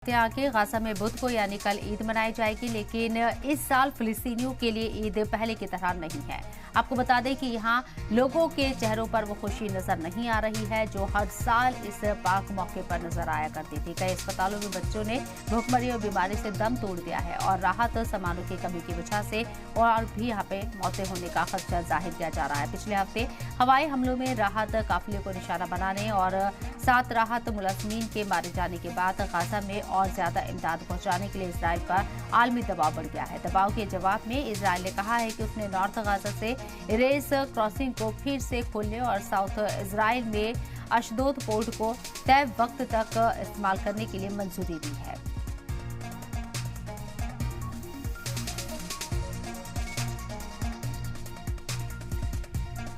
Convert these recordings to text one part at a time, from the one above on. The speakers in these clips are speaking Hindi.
के आगे गाजा में बुध को यानी कल ईद मनाई जाएगी, लेकिन इस साल फिलिस्तीनियों के लिए ईद पहले की तरह नहीं है। आपको बता दें कि यहाँ लोगों के चेहरों पर वो खुशी नजर नहीं आ रही है जो हर साल इस पाक मौके पर नजर आया करती थी। कई अस्पतालों में बच्चों ने भूखमरी और बीमारी से दम तोड़ दिया है और राहत सामानों की कमी की वजह से और भी यहाँ पे मौतें होने का खदशा जाहिर किया जा रहा है। पिछले हफ्ते हवाई हमलों में राहत काफिले को निशाना बनाने और 7 राहत मुलजमीन के मारे जाने के बाद गाजा में और ज्यादा इमदाद पहुंचाने के लिए इजराइल पर आलमी दबाव बढ़ गया है। दबाव के जवाब में इजराइल ने कहा है कि उसने नॉर्थ गाजा से इरेस क्रॉसिंग को फिर से खोलने और साउथ इजराइल में अशदोद पोर्ट को तय वक्त तक इस्तेमाल करने के लिए मंजूरी दी है।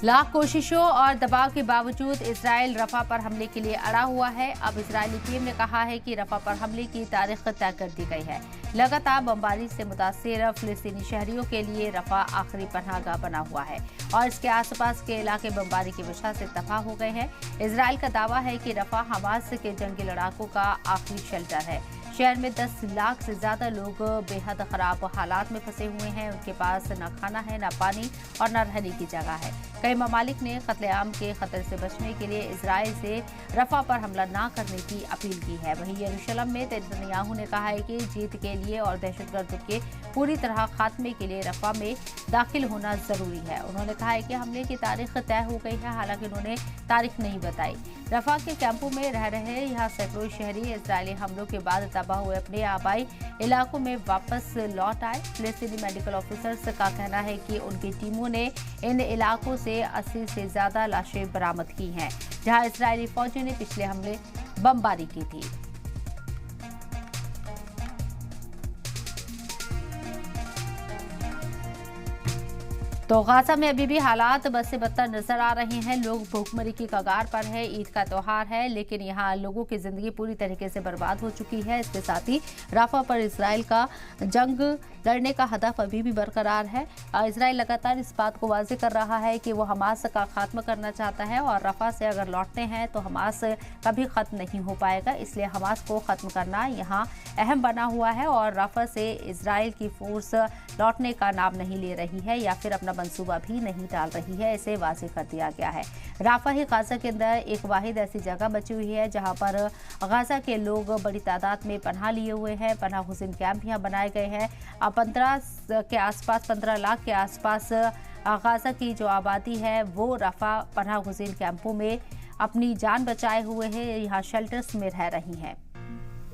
लाख कोशिशों और दबाव के बावजूद इजराइल रफा पर हमले के लिए अड़ा हुआ है। अब इजरायली टीम ने कहा है कि रफा पर हमले की तारीख तय कर दी गई है। लगातार बमबारी से मुतासिर फिलिस्तीनी शहरियों के लिए रफा आखिरी पनाहगाह बना हुआ है और इसके आसपास के इलाके बमबारी की वजह से तबाह हो गए हैं। इजराइल का दावा है कि रफा हमास के जंगी लड़ाकों का आखिरी शेल्टर है। शहर में 10 लाख से ज्यादा लोग बेहद खराब हालात में फंसे हुए हैं। उनके पास न खाना है, न पानी और न रहने की जगह है। कई ममालिक ने कत्लेआम के खतरे से बचने के लिए इजराइल से रफा पर हमला न करने की अपील की है। वहीं यरूशलेम में नेतन्याहू ने कहा है कि जीत के लिए और दहशतगर्द के पूरी तरह खात्मे के लिए रफा में दाखिल होना जरूरी है। उन्होंने कहा है कि हमले की तारीख तय हो गई है, हालांकि उन्होंने तारीख नहीं बताई। रफा के कैंपों में रह रहे यहाँ सैकड़ों शहरी इजरायली हमलों के बाद तबाह हुए अपने आबाई इलाकों में वापस लौट आए। फिलिस्तीनी मेडिकल ऑफिसर्स का कहना है कि उनकी टीमों ने इन इलाकों से 80 से ज्यादा लाशें बरामद की हैं, जहां इजरायली फौजी ने पिछले हमले बमबारी की थी। तो गाजा में अभी भी हालात बद से बदतर नजर आ रहे हैं। लोग भूखमरी की कगार पर है। ईद का त्योहार है, लेकिन यहाँ लोगों की जिंदगी पूरी तरीके से बर्बाद हो चुकी है। इसके साथ ही राफा पर इसराइल का जंग लड़ने का हदफ अभी भी बरकरार है। इसराइल लगातार इस बात को वाज़ेह कर रहा है कि वो हमास का खात्मा करना चाहता है और रफा से अगर लौटते हैं तो हमास कभी खत्म नहीं हो पाएगा। इसलिए हमास को खत्म करना यहाँ अहम बना हुआ है और रफा से इसराइल की फोर्स लौटने का नाम नहीं ले रही है या फिर अपना मंसूबा भी नहीं डाल रही है। इसे वाज़ेह कर दिया गया है। राफा ही गाजा के अंदर एक वाहिद ऐसी जगह बची हुई है जहां पर गाजा के लोग बड़ी तादाद में पनाह लिए हुए हैं। पनाह हुसैन कैंप यहाँ बनाए गए हैं। 15 लाख के आसपास गाजा की जो आबादी है वो रफा पनाह हुसैन कैंपों में अपनी जान बचाए हुए हैं, यहाँ शेल्टर्स में रह रही हैं।